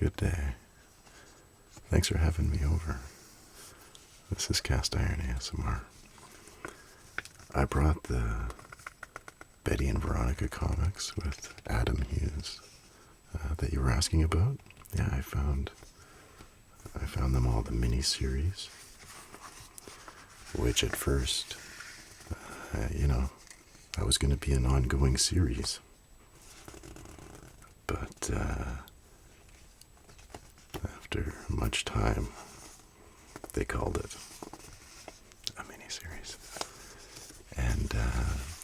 Good day. Thanks for having me over. This is Cast Iron ASMR. I brought the Betty and Veronica comics with Adam Hughes that you were asking about. Yeah, I found them all, the mini-series, which at first, I was going to be an ongoing series. But after much time, they called it a miniseries. And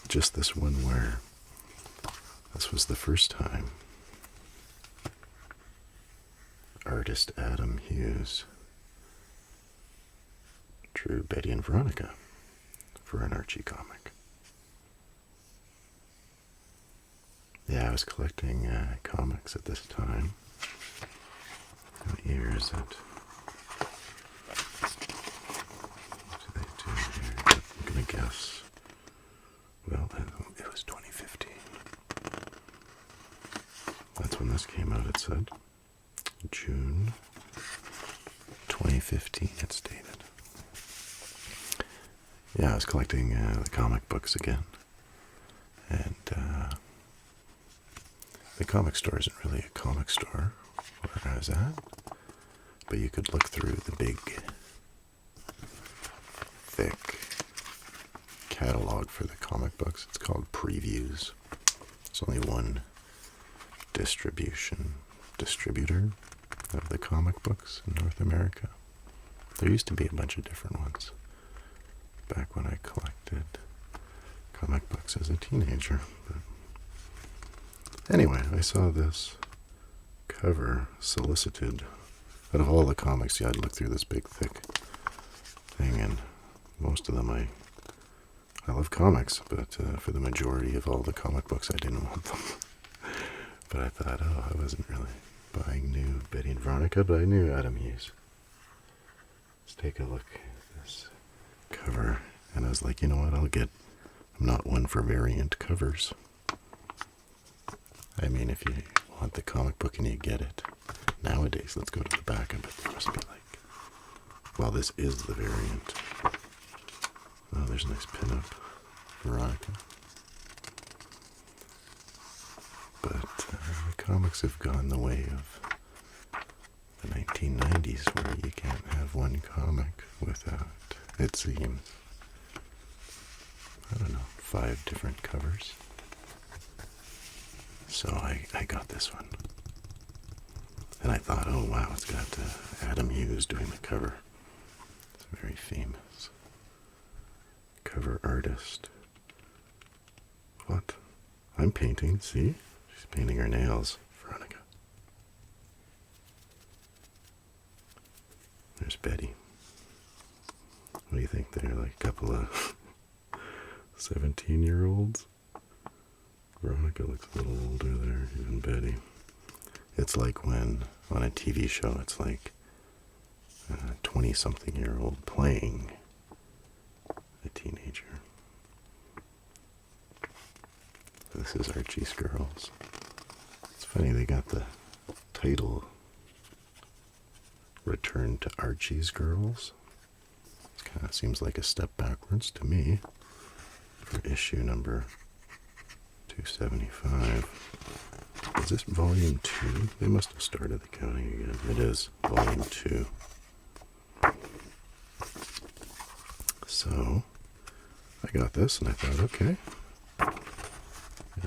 just this one where this was the first time artist Adam Hughes drew Betty and Veronica for an Archie comic. Yeah, I was collecting comics at this time. What year is it? What do they do here? I'm going to guess. Well, it was 2015. That's when this came out, it said. June 2015, it stated. Yeah, I was collecting the comic books again. And the comic store isn't really a comic store where I was at, but you could look through the big, thick catalog for the comic books. It's called Previews. There's only one distributor of the comic books in North America. There used to be a bunch of different ones back when I collected comic books as a teenager. But anyway, I saw this cover solicited. Out of all the comics, I'd look through this big, thick thing, and most of them I love comics, but for the majority of all the comic books, I didn't want them. But I thought, I wasn't really buying new Betty and Veronica, but I knew Adam Hughes. Let's take a look at this cover, and I was like, you know what, I'm not one for variant covers. I mean, if you want the comic book and you get it, nowadays, let's go to the back of it. There must be like, well, this is the variant. Oh, there's a nice pin-up, Veronica. But the comics have gone the way of the 1990s, where you can't have one comic without, it seems, I don't know, 5 different covers. So I got this one. And I thought, oh wow, it's got Adam Hughes doing the cover. It's a very famous cover artist. What? I'm painting, see? She's painting her nails, Veronica. There's Betty. What do you think? They're like a couple of 17-year-olds? Veronica looks a little older there, even Betty. It's like when, on a TV show, it's like a 20-something-year-old playing a teenager. This is Archie's Girls. It's funny, they got the title Return to Archie's Girls. It kind of seems like a step backwards to me for issue number 275. Is this volume 2? They must have started the counting again. It is volume 2. So, I got this and I thought, okay.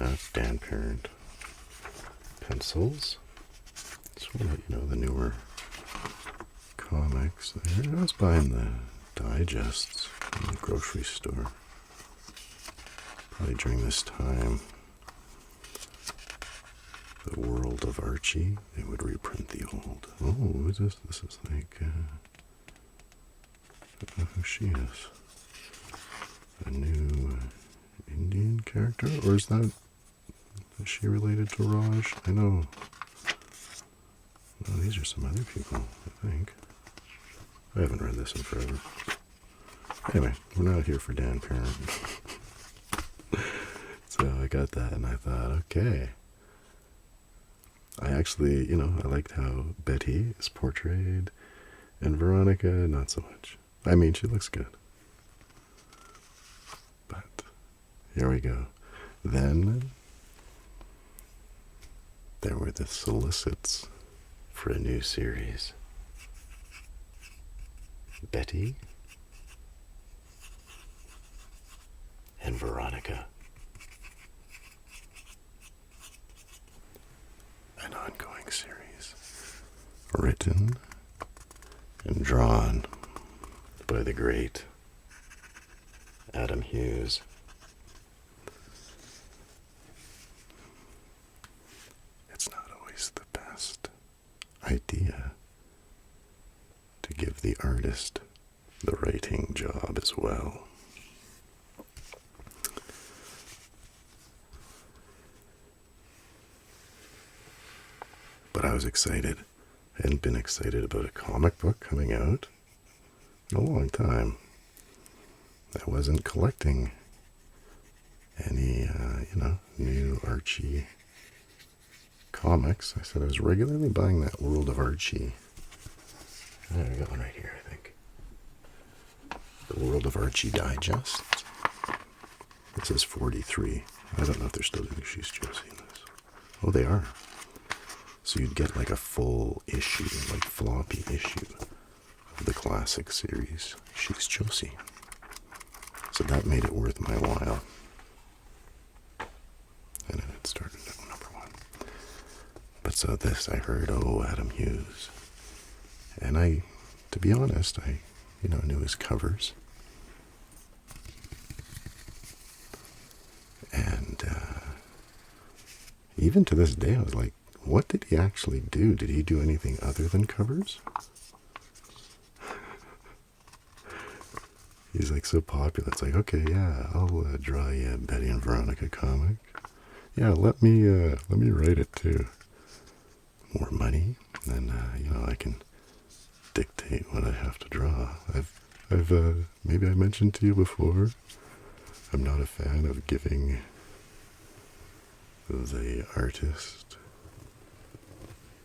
It's Dan Parent pencils. Just want to let you know the newer comics there. I was buying the digests in the grocery store. Probably during this time. The World of Archie, they would reprint the old. Oh, what is this? This is like, I don't know who she is. A new Indian character? Or is she related to Raj? I know. Well, these are some other people, I think. I haven't read this in forever. Anyway, we're not here for Dan Parent. So I got that and I thought, okay. I actually, I liked how Betty is portrayed, and Veronica, not so much. I mean, she looks good. But here we go. Then there were the solicits for a new series. Betty and Veronica. An ongoing series. Written and drawn by the great Hughes. It's not always the best idea to give the artist the writing job as well. But I was excited. I hadn't been excited about a comic book coming out in a long time. I wasn't collecting any, new Archie comics. I said I was regularly buying that World of Archie. I got one right here, I think. The World of Archie Digest. It says 43. I don't know if they're still doing She's Josie in this. Oh, they are. So you'd get like a full issue, like floppy issue of the classic series, She's Josie. So that made it worth my while. And then it started at number one. But so this, I heard, Adam Hughes. And to be honest, I knew his covers. And even to this day, I was like, what did he actually do? Did he do anything other than covers? He's like so popular. It's like, okay, yeah, I'll draw you a Betty and Veronica comic. Yeah, let me write it too. More money, and I can dictate what I have to draw. I've maybe I mentioned to you before, I'm not a fan of giving the artist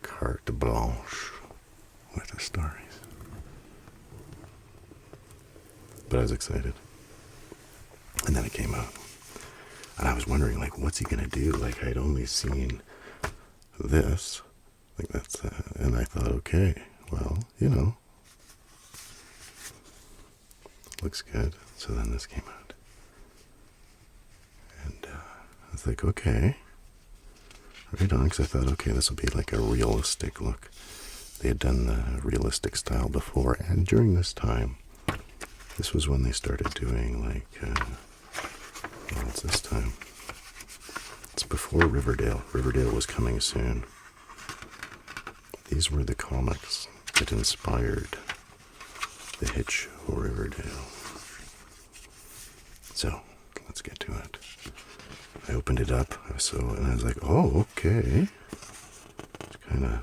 carte blanche with the stories. But I was excited. And then it came out. And I was wondering, like, what's he gonna do? Like, I'd only seen this. Like, that's, and I thought, okay, well, looks good. So then this came out. And I was like, okay. Right on, because I thought, okay, this will be like a realistic look. They had done the realistic style before, and during this time, this was when they started doing, like, what's this time? It's before Riverdale. Riverdale was coming soon. These were the comics that inspired the hit show Riverdale. So, let's get to it. I opened it up, and I was like, oh, okay. It's kind of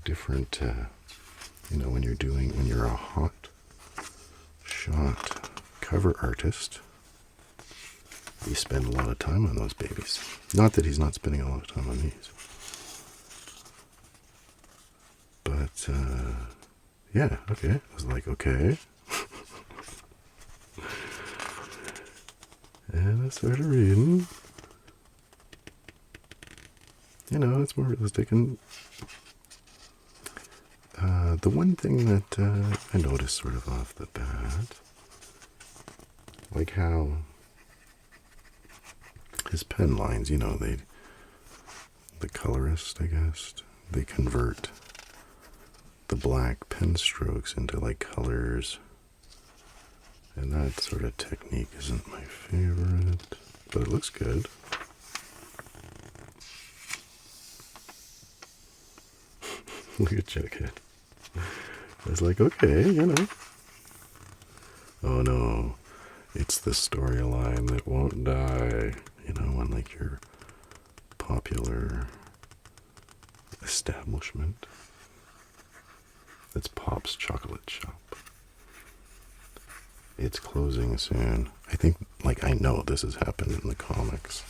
different, when you're a hot shot cover artist, you spend a lot of time on those babies. Not that he's not spending a lot of time on these. But, yeah, okay. I was like, okay. And I started reading. It's more realistic. And the one thing that I noticed sort of off the bat, like how his pen lines, the colorist, I guess, they convert the black pen strokes into like colors. And that sort of technique isn't my favorite, but it looks good. Look at Jughead. I was like, okay, Oh no, it's the storyline that won't die. On like your popular establishment. It's Pop's Chocolate Shop. It's closing soon. I think, I know this has happened in the comics.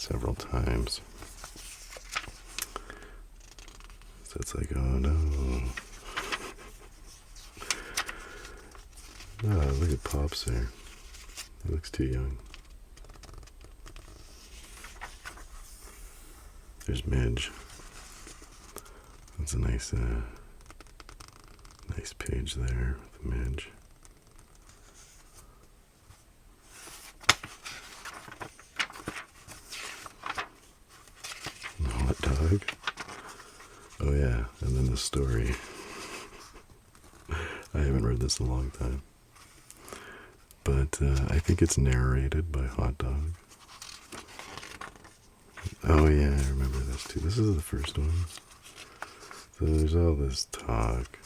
several times. So it's like, oh no. Oh, look at Pops there. He looks too young. There's Midge. That's a nice page there with Midge. Hot dog. Oh yeah, and then the story. I haven't read this in a long time. But I think it's narrated by Hot Dog. Oh yeah, I remember this too. This is the first one. So there's all this talk.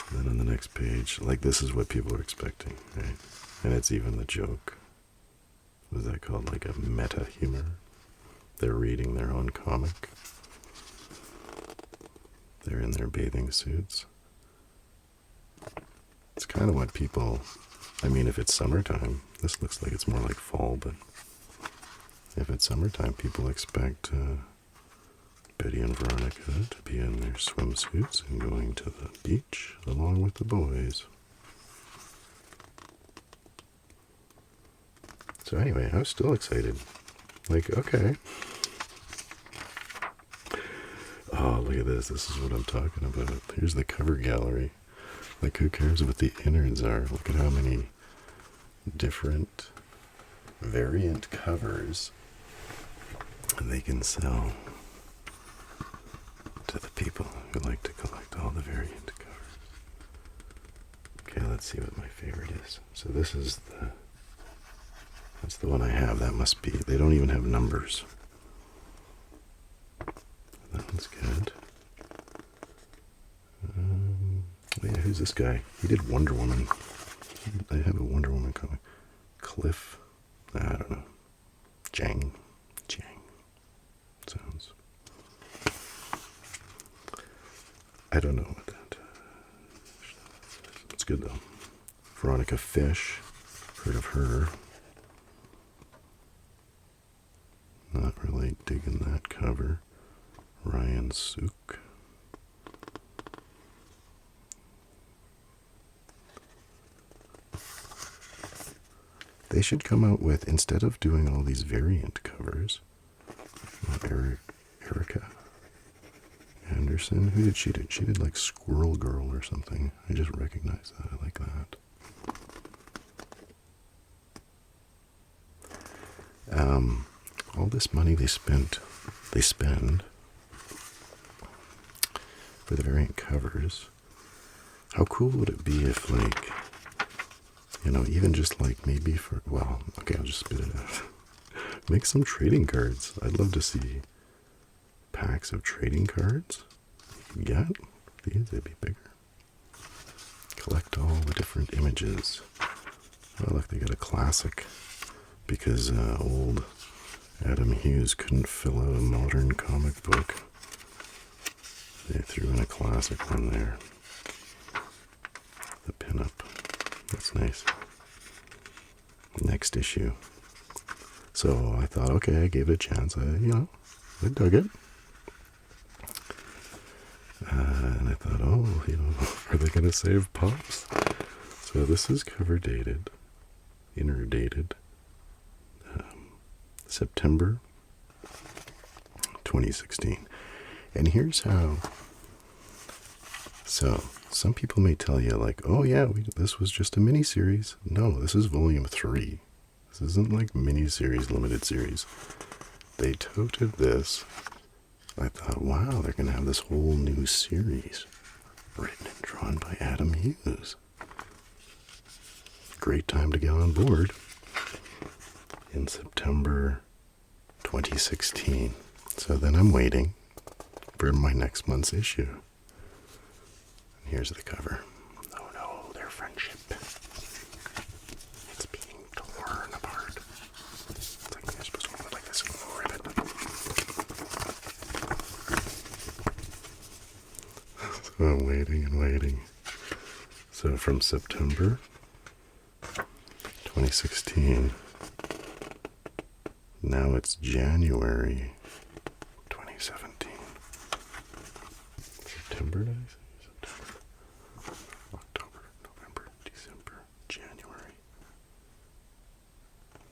And then on the next page, like this is what people are expecting, right? And it's even the joke. What is that called? Like a meta humor? They're reading their own comic. They're in their bathing suits. It's kind of what people, I mean, if it's summertime, this looks like it's more like fall, but if it's summertime, people expect Betty and Veronica to be in their swimsuits and going to the beach along with the boys. So anyway, I was still excited. Like, okay. Oh, look at this. This is what I'm talking about. Here's the cover gallery. Like, who cares what the innards are? Look at how many different variant covers they can sell to the people who like to collect all the variant covers. Okay, let's see what my favorite is. So this is that's the one I have. That must be, they don't even have numbers. That one's good. Oh yeah, who's this guy? He did Wonder Woman. I have a Wonder Woman comic. Cliff, I don't know. Jang. Sounds. I don't know what that. It's good though. Veronica Fish. Heard of her. Not really digging that cover. Ryan Sook. They should come out with, instead of doing all these variant covers, Erica Anderson, who did she do? She did like Squirrel Girl or something. I just recognize that. I like that. All this money they spend for the variant covers. How cool would it be if, like, you know, even just like maybe for, well, okay, I'll just spit it out. Make some trading cards. I'd love to see packs of trading cards. You can get these, they'd be bigger. Collect all the different images. Oh, look, they got a classic because old Adam Hughes couldn't fill out a modern comic book. They threw in a classic one there. The pinup. That's nice. Next issue. So I thought, okay, I gave it a chance. I dug it. And I thought, oh, are they going to save Pops? So this is cover dated, inner dated, September 2016. And here's how. So some people may tell you, like, oh yeah, this was just a mini-series. No, this is volume 3. This isn't like mini-series, limited series. They toted this. I thought, wow, they're going to have this whole new series written and drawn by Adam Hughes. Great time to get on board in September 2016. So then I'm waiting for my next month's issue. And here's the cover. Oh no, their friendship. It's being torn apart. It's like they're supposed to hold it like this and rip it. So I'm waiting and waiting. So from September 2016, Now it's January 2017. September, did I say? September. October, November, December, January.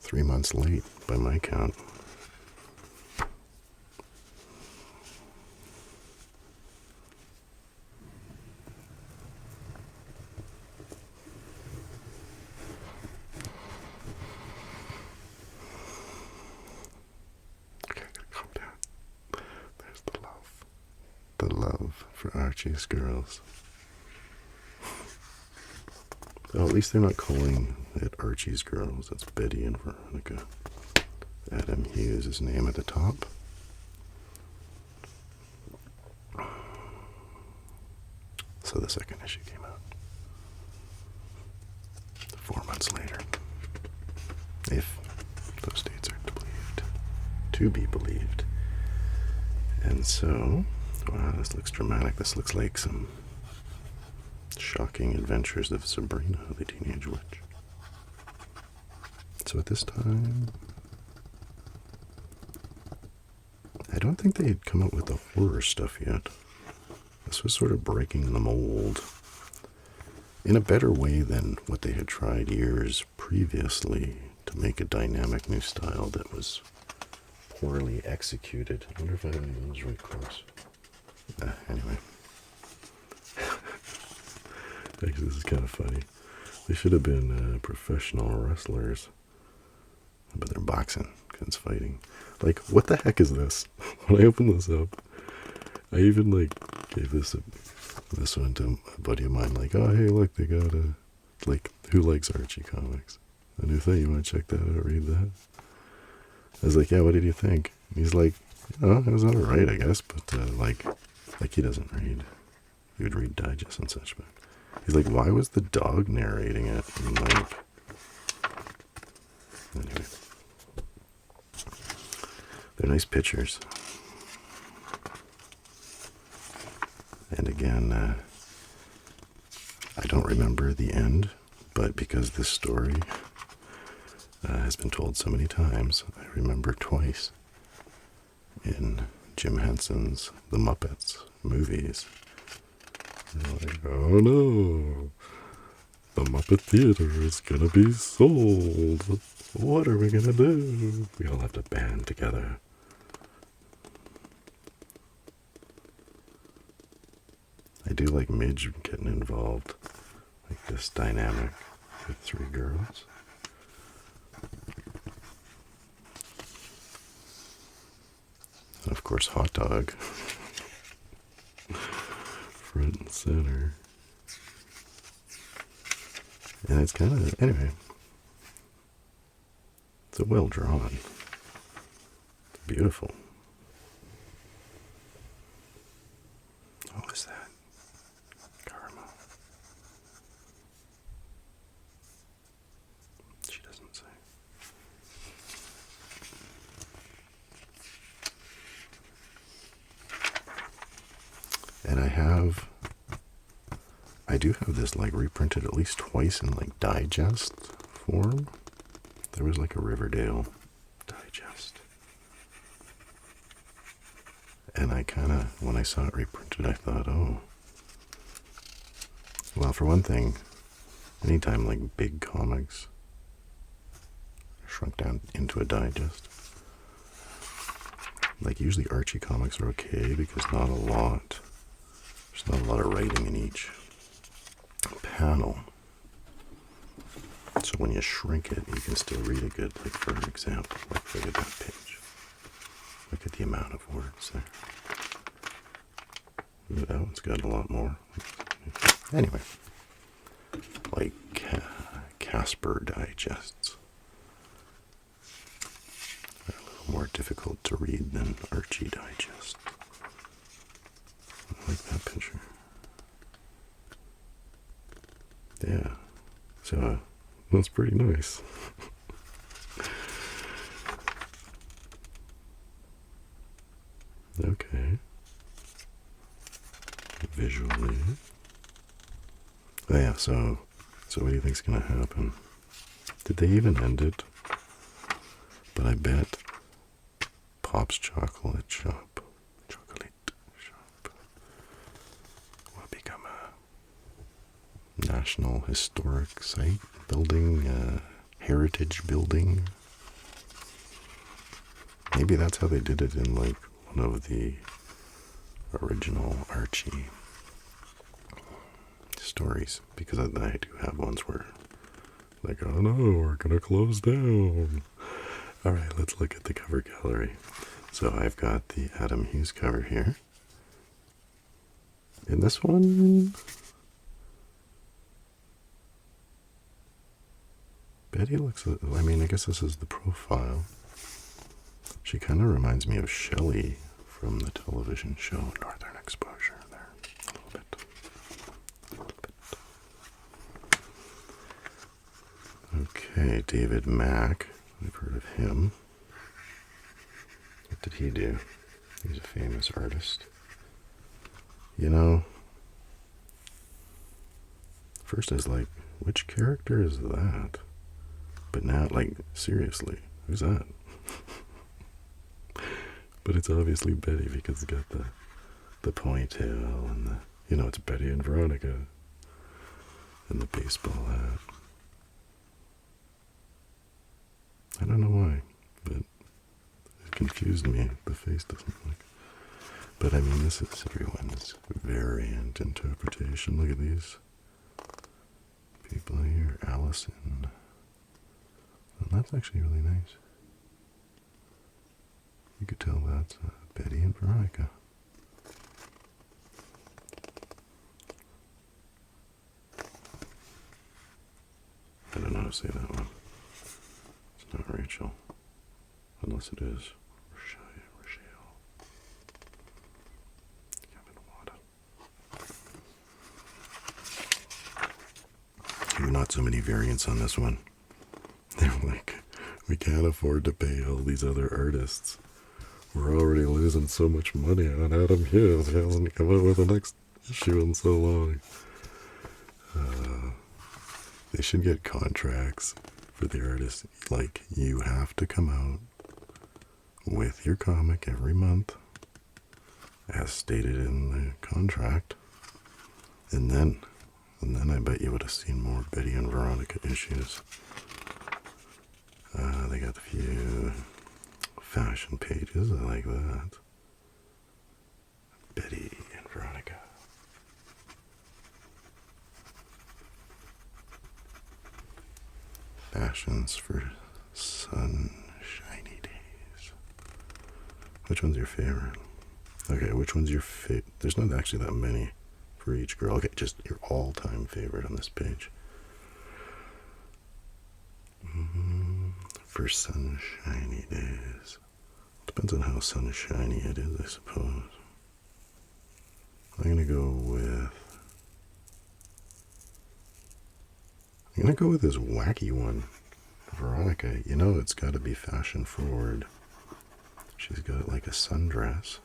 3 months late by my count. The love for Archie's girls. Oh, at least they're not calling it Archie's girls. It's Betty and Veronica. Adam Hughes' his name at the top. So the second issue came out 4 months later. If those dates are to be believed. And so, wow, this looks dramatic. This looks like some shocking adventures of Sabrina, the Teenage Witch. So at this time, I don't think they had come up with the horror stuff yet. This was sort of breaking the mold in a better way than what they had tried years previously to make a dynamic new style that was poorly executed. I wonder if I have any of those right close. Anyway. Actually, this is kind of funny. They should have been professional wrestlers. But they're boxing, because it's fighting. Like, what the heck is this? When I opened this up, I even, gave this one to a buddy of mine. Like, oh, hey, look, they got a... who likes Archie comics? A new thing, you want to check that out, read that? I was like, yeah, what did you think? And he's like, oh, it was alright, I guess, but, he doesn't read. He would read digest and such, but... He's like, why was the dog narrating it? And anyway. They're nice pictures. And again, I don't remember the end, but because this story has been told so many times, I remember twice in Jim Henson's The Muppets movies. Like, oh no, the Muppet Theater is gonna be sold. What are we gonna do? We all have to band together. I do like Midge getting involved, like this dynamic with 3 girls. And of course, Hot Dog. Front and center. And it's kind of, anyway, it's a well drawn. It's beautiful. What was that? Karma. She doesn't say. And I do have this reprinted at least twice in digest form. There was a Riverdale digest. And I when I saw it reprinted, I thought, oh. Well, for one thing, anytime big comics are shrunk down into a digest, usually Archie comics are okay because there's not a lot of writing in each panel. So when you shrink it, you can still read a good, for example, look at that page. Look at the amount of words there. Ooh, that one's got a lot more. Anyway, Casper digests are a little more difficult to read than Archie digest. I like that picture. Yeah, so that's pretty nice. Okay. Visually. Oh yeah, so what do you think's gonna happen? Did they even end it? But I bet Pop's Chocolate Shop. Chocolate Shop will become a National Historic Site building, heritage building. Maybe that's how they did it in like one of the original Archie stories, because I do have ones where like, oh no, we're gonna close down. All right, let's look at the cover gallery. So I've got the Adam Hughes cover here. In this one, Betty looks, I mean, I guess this is the profile. She kind of reminds me of Shelley from the television show Northern Exposure there, a little bit. Okay, David Mack, we've heard of him. What did he do? He's a famous artist. You know, first I was like, which character is that? But now, like, seriously, who's that? But it's obviously Betty because it's got the ponytail and the, you know, it's Betty and Veronica and the baseball hat. I don't know why, but it confused me. The face doesn't look. But I mean, this is everyone's variant interpretation. Look at these people here. Allison. Well, that's actually really nice. You could tell that's Betty and Veronica. I don't know how to say that one. It's not Rachel. Unless it is. Rochelle. There are not so many variants on this one. They're like, we can't afford to pay all these other artists. We're already losing so much money on Adam Hughes. He hasn't come out with the next issue in so long. They should get contracts for the artists. Like, you have to come out with your comic every month, as stated in the contract. And then I bet you would have seen more Betty and Veronica issues. They got a few fashion pages. I like that. Betty and Veronica. Fashions for sunshiny days. Which one's your favorite? Okay, which one's your favorite? There's not actually that many for each girl. Okay, just your all-time favorite on this page. For sunshiny days. Depends on how sunshiny it is, I suppose. I'm gonna go with this wacky one. Veronica, you know it's gotta be fashion forward. She's got like a sundress.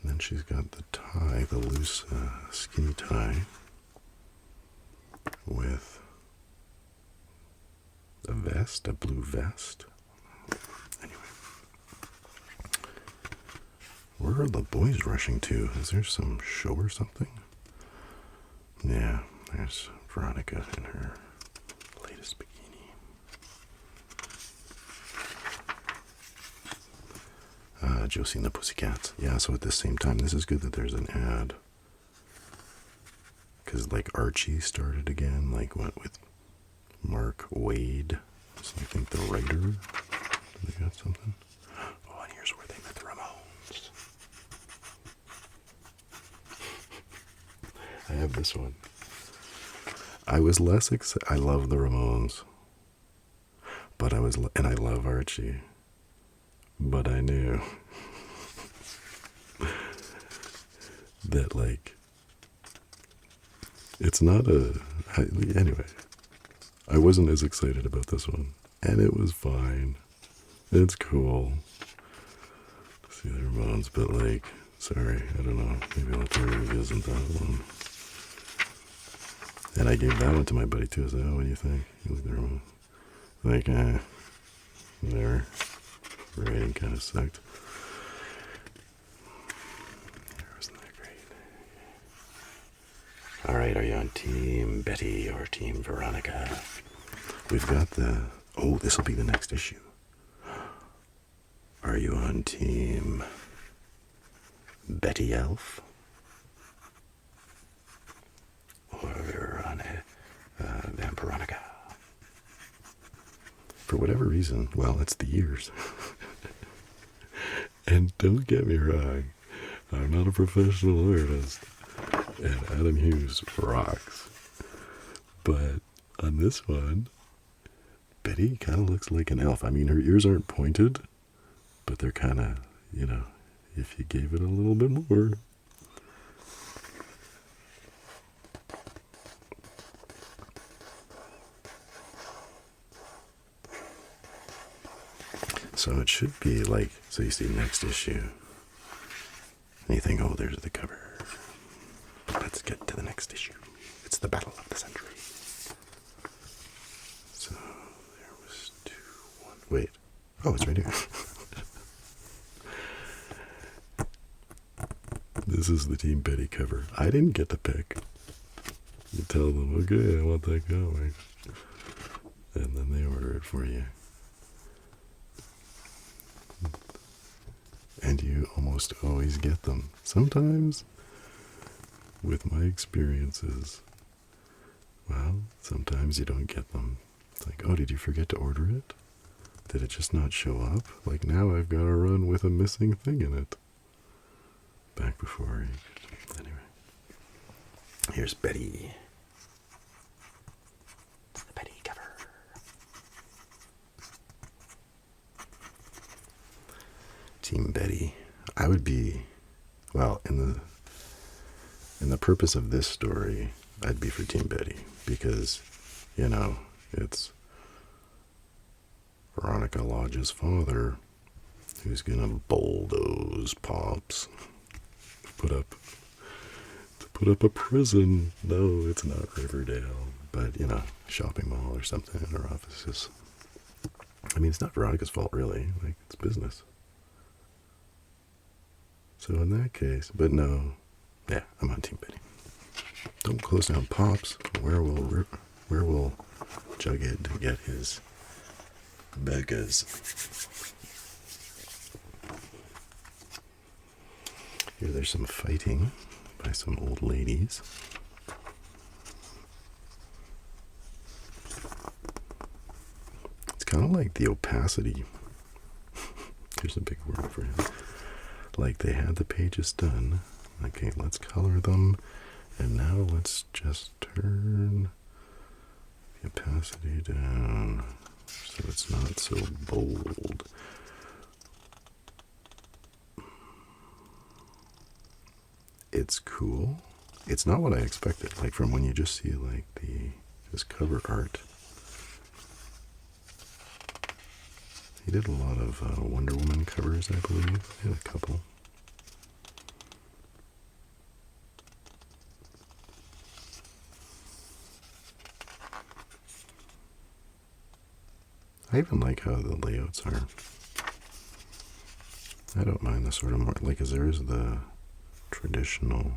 And then she's got the tie, the loose skinny tie. With a vest, a blue vest. Anyway. Where are the boys rushing to? Is there some show or something? Yeah, there's Veronica in her latest bikini. Josie and the Pussycats. Yeah, so at the same time, this is good that there's an ad. Because, like, Archie started again, like, went with Mark Wade. So I think the writer. They got something. Oh, and here's where they met the Ramones. I have this one. I was less excited. I love the Ramones. But and I love Archie. But I knew that, like, it's not anyway, I wasn't as excited about this one. And it was fine. It's cool to see the Ramones, but, like, sorry, I don't know. Maybe I'll try to revisit that one. And I gave that one to my buddy, too. I said, oh, what do you think? He looked at the Ramones. Like, whatever. Writing kind of sucked. Wasn't that great? All right, are you on Team Betty or Team Veronica? We've got the... Oh, this will be the next issue. Are you on Team Betty Elf? Or on Veronica? For whatever reason, well, it's the years. And don't get me wrong, I'm not a professional artist, and Adam Hughes rocks. But on this one, Betty kind of looks like an elf. I mean, her ears aren't pointed, but they're kind of, you know, if you gave it a little bit more. So it should be like, so you see next issue, and you think, oh, there's the cover. Let's get to the next issue. It's the battle of the century. So there was 2, 1. Wait. Oh, it's right here. This is the Team Betty cover. I didn't get to pick. You tell them, okay, I want that comic. And then they order it for you. And you almost always get them. Sometimes, with my experiences, well, sometimes you don't get them. It's like, oh, did you forget to order it? Did it just not show up? Like, now I've got to run with a missing thing in it. Back before I... Anyway. Here's Betty. The Betty cover. Team Betty. I would be... Well, in the purpose of this story, I'd be for Team Betty. Because, you know, it's Veronica Lodge's father who's gonna bulldoze Pops. Put up a prison. No, it's not Riverdale, but, you know, shopping mall or something in her offices. I mean, it's not Veronica's fault, really. Like, it's business. So in that case, but no, yeah, I'm on Team Betty. Don't close down Pops. Where will Jughead get his burgers? Here there's some fighting by some old ladies. It's kind of like the opacity. Here's a big word for it. Like they had the pages done. Okay, let's color them. And now let's just turn the opacity down so it's not so bold. It's cool. It's not what I expected. Like from when you just see like just cover art. He did a lot of Wonder Woman covers, I believe. He had a couple. I even like how the layouts are. I don't mind the sort of more, like, as there is the traditional,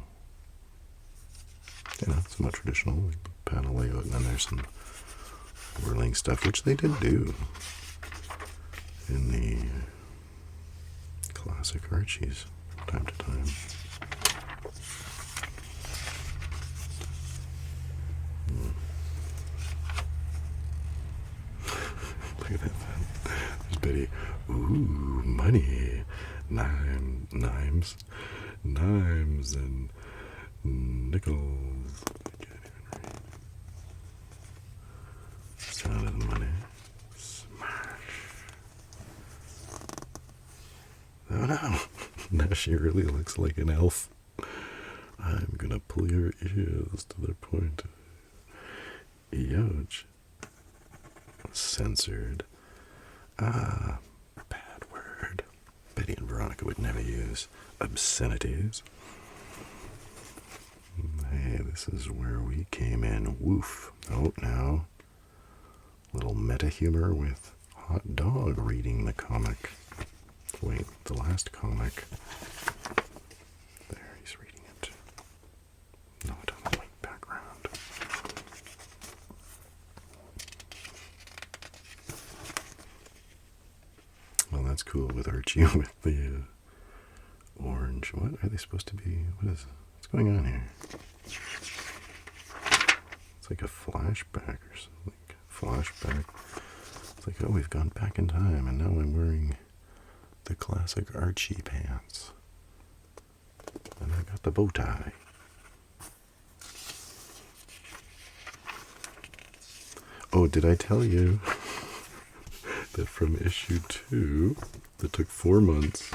you know, somewhat traditional like panel layout, and then there's some whirling stuff, which they did do in the classic Archies from time to time. Look at that. There's Betty. Ooh, money. Nimes and nickels. I can't even read. Sound of the money. Smash. Oh no. Now she really looks like an elf. I'm gonna pull your ears to their point. Yoch. Censored. Ah, bad word. Betty and Veronica would never use obscenities. Hey, this is where we came in. Woof. Oh, now. Little meta humor with Hot Dog reading the comic. Wait, the last comic. There, he's reading it. Not on the white background. Well, that's cool with Archie with the orange. What are they supposed to be? What's going on here? It's like a flashback or something. Flashback. It's like, oh, we've gone back in time, and now I'm wearing the classic Archie pants. And I got the bow tie. Oh, did I tell you that from issue 2, that took 4 months,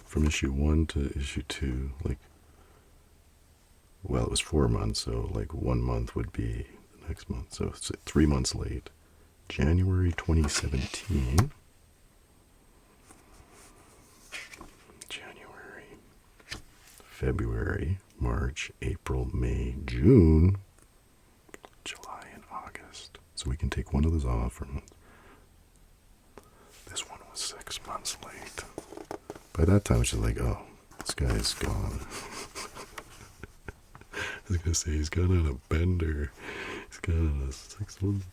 from issue 1 to issue 2, like, well, it was 4 months, so like 1 month would be the next month, so it's 3 months late. January 2017. January, February, March, April, May, June, July, and August. So we can take one of those off. This one was 6 months late. By that time, it's just like, oh, this guy's gone. I was going to say, he's gone on a bender. He's gone on a 6 month.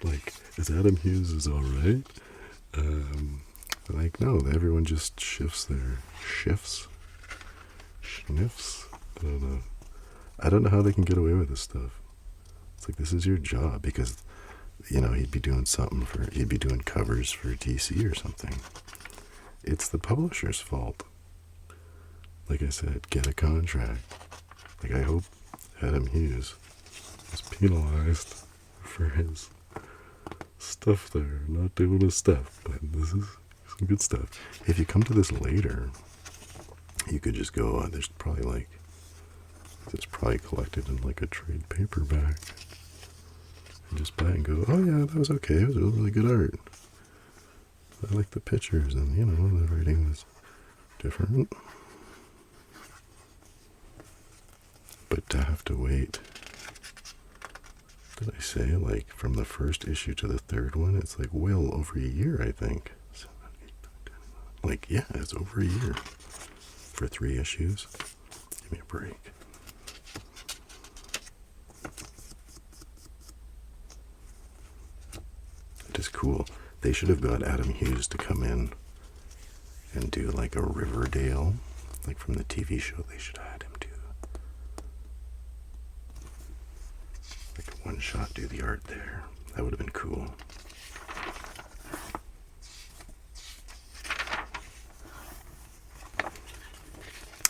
Like, is Adam Hughes is alright? Like, no, everyone just shifts their shifts. Sniffs? I don't know. I don't know how they can get away with this stuff. It's like, this is your job, because, you know, he'd be doing covers for DC or something. It's the publisher's fault. Like I said, get a contract. Like, I hope Adam Hughes was penalized for his stuff there, not doing his stuff, but this is some good stuff. If you come to this later, you could just go, there's probably collected in like a trade paperback, and just buy it and go, oh yeah, that was okay, it was really good art. I like the pictures, and you know, the writing was different. But to have to wait, did I say, like, from the first issue to the third one, it's like well over a year, I think. 7, 8, 9, 10, like, yeah, it's over a year for 3 issues. Give me a break. It is cool. They should have got Adam Hughes to come in and do like a Riverdale, like from the TV show. They should have had him do like a one-shot, do the art there. That would have been cool.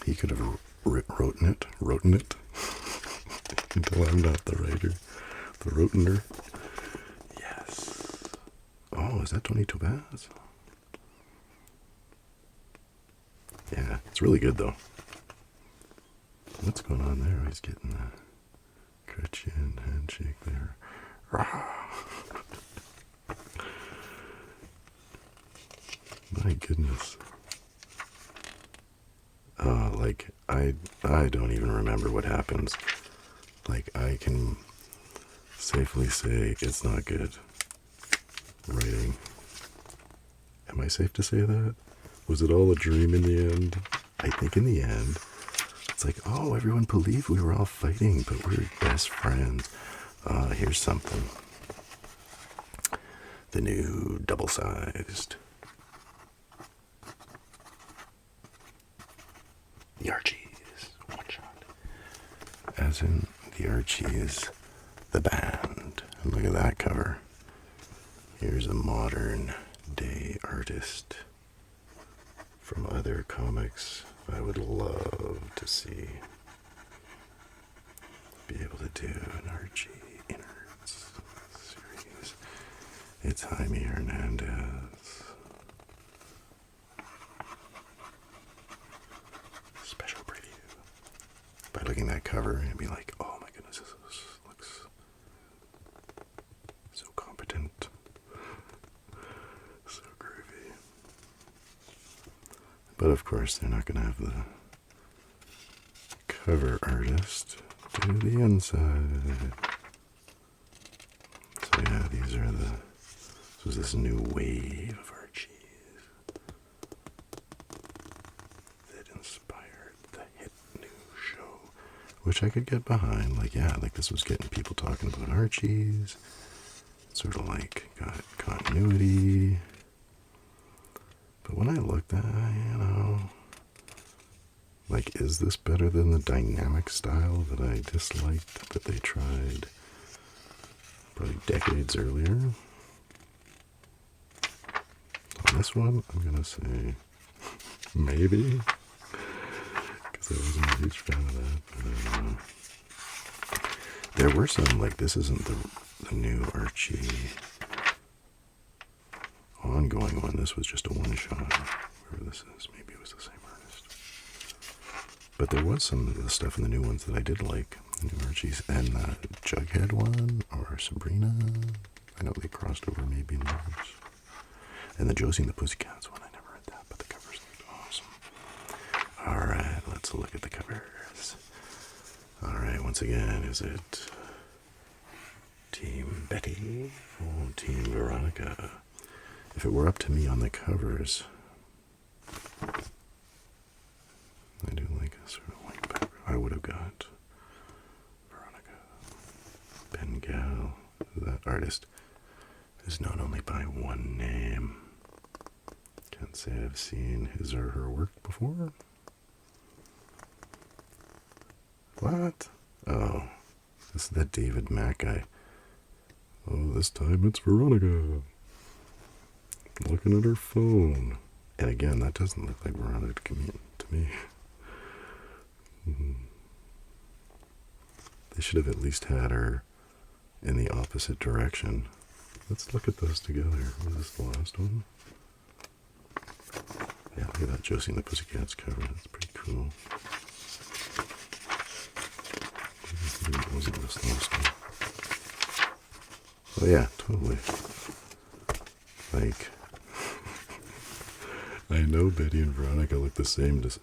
He could have written it until I'm not the writer. The Rotener. Yes. Oh, is that Tony Tobaz? Yeah, it's really good though. What's going on there? He's getting the Christian handshake there. My goodness. Like, I don't even remember what happens. Like, I can safely say it's not good writing. Am I safe to say that? Was it all a dream in the end? I think in the end, it's like, oh, everyone believed we were all fighting, but we're best friends. Here's something. The new double-sized. The Archies. One shot. As in, the Archies, the band. And look at that cover. Here's a modern day artist from other comics I would love to see. Be able to do an Archie Innards series. It's Jaime Hernandez. Special preview. By looking at that cover, you'd be like, oh my goodness, this looks so competent. So groovy. But of course, they're not going to have the cover artist do the inside. So yeah, this is this new wave of Archies. which I could get behind. Like, yeah, like this was getting people talking about Archies. Sort of like got continuity. But when I looked at it, like, is this better than the dynamic style that I disliked that they tried probably decades earlier? On this one, I'm going to say maybe, because I wasn't a huge fan of that. But I don't know. There were some, like, this isn't the new Archie ongoing one. This was just a one-shot. Whoever this is, maybe it was the same artist. But there was some of the stuff in the new ones that I did like. The new Archies and the Jughead one, or Sabrina. I know they crossed over maybe in those. And the Josie and the Pussycats one, I never read that, but the covers looked awesome. Alright, let's look at the covers. Alright, once again, is it Team Betty or Team Veronica? If it were up to me on the covers, I do like a sort of white background. I would have got Veronica. Bengal, that artist is known only by one name. Can't say I've seen his or her work before. What? Oh, this is that David Mack guy. Oh, this time it's Veronica. Looking at her phone. And again, that doesn't look like Veronica to me. They should have at least had her in the opposite direction. Let's look at those together. Was this the last one? Yeah, look at that Josie and the Pussycats cover. That's pretty cool. Wasn't this last one? Oh yeah, totally. Like, I know Betty and Veronica look the same, just,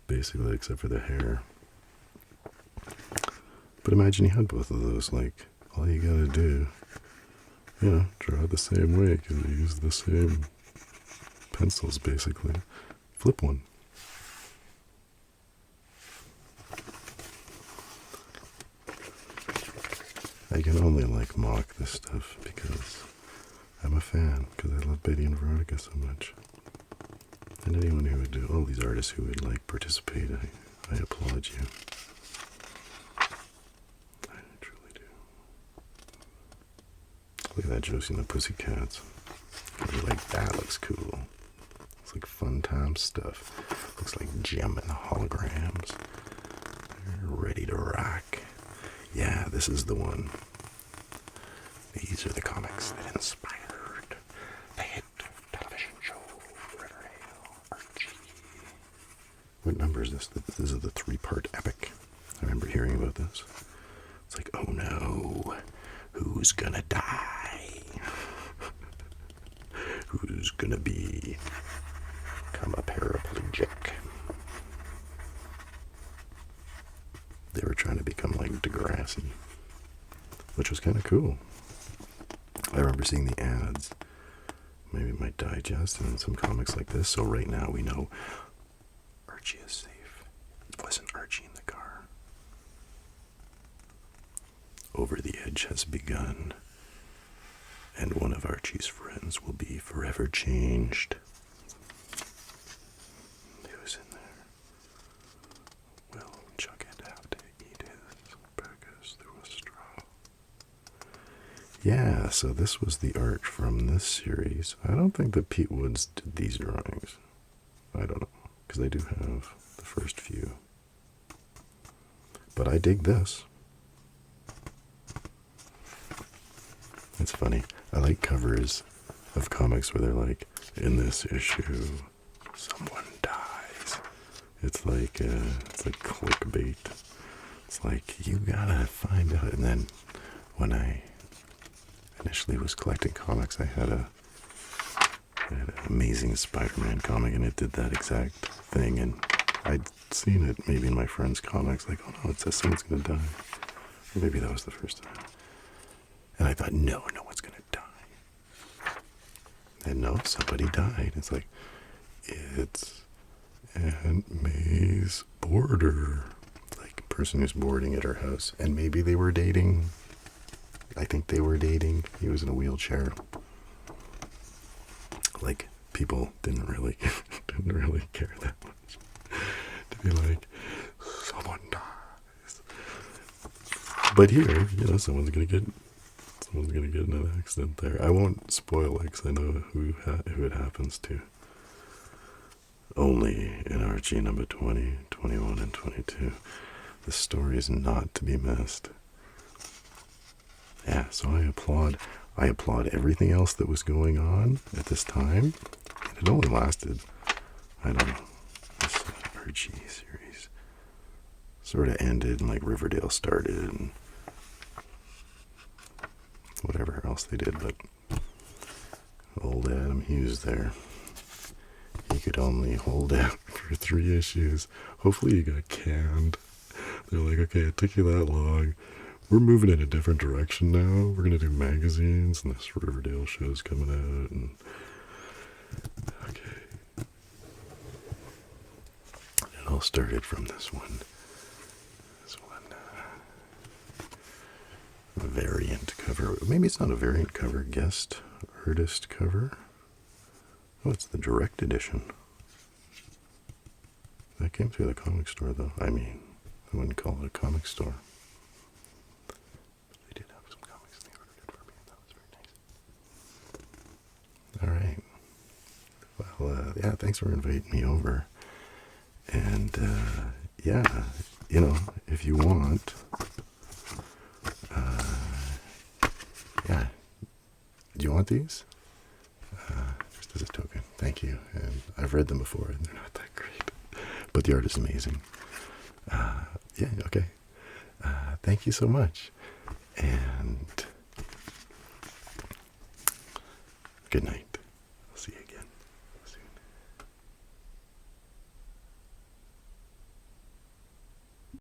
basically except for the hair. But imagine you had both of those. Like, all you gotta do, draw it the same way because you use the same pencils, basically. Flip one. I can only mock this stuff because I'm a fan, because I love Betty and Veronica so much. And anyone who would do, all these artists who would participate, I applaud you. I truly do. Look at that Josie and the Pussycats. You're like, that looks cool. It's like fun time stuff. Looks like gem and holograms. They're ready to rock. Yeah, this is the one. These are the comics that inspired the hit television show Riverdale Archie. What number is this? This is the 3-part epic. I remember hearing about this. It's like, oh no, who's gonna die? Who's gonna become a paraplegic? They were trying to become like Degrassi, which was kind of cool. I remember seeing the ads, maybe my digest, and some comics like this. So right now we know Archie is safe. It wasn't Archie in the car. Over the Edge has begun, and one of Archie's friends will be forever changed. Who's in there? Will Jughead have to eat his burgers through a straw? Yeah, so this was the art from this series. I don't think that Pete Woods did these drawings. I don't know, because I do have the first few. But I dig this. It's funny. I like covers of comics where they're like, in this issue, someone dies. It's like clickbait. It's like, you gotta find out. And then when I initially was collecting comics, I had an Amazing Spider-Man comic, and it did that exact thing. And I'd seen it maybe in my friend's comics, like, oh no, it says someone's gonna die. Or maybe that was the first time. And I thought, no one's gonna die. And no, somebody died. It's like, it's Aunt May's border. Like, person who's boarding at her house. And maybe they were dating. I think they were dating. He was in a wheelchair. Like, people didn't really care that much. To be like, someone dies. But here, someone's gonna get in an accident there. I won't spoil it because I know who it happens to. Only in Archie number 20, 21, and 22. The story is not to be missed. Yeah, so I applaud everything else that was going on at this time. And it only lasted, I don't know, this Archie series sort of ended and like Riverdale started and whatever else they did, but old Adam Hughes there, he could only hold out for 3 issues. Hopefully he got canned. They're like, okay, it took you that long. We're moving in a different direction now. We're going to do magazines, and this Riverdale show's coming out, and okay. It all started from this one. Variant cover. Maybe it's not a variant cover. Guest artist cover. Oh, it's the direct edition. That came through the comic store, though. I mean, I wouldn't call it a comic store. But they did have some comics they ordered for me, and that was very nice. All right. Well, yeah, thanks for inviting me over. And, yeah, if you want... yeah. Do you want these? Just as a token. Thank you. And I've read them before, and they're not that great. But the art is amazing. Yeah, okay. Thank you so much. And good night.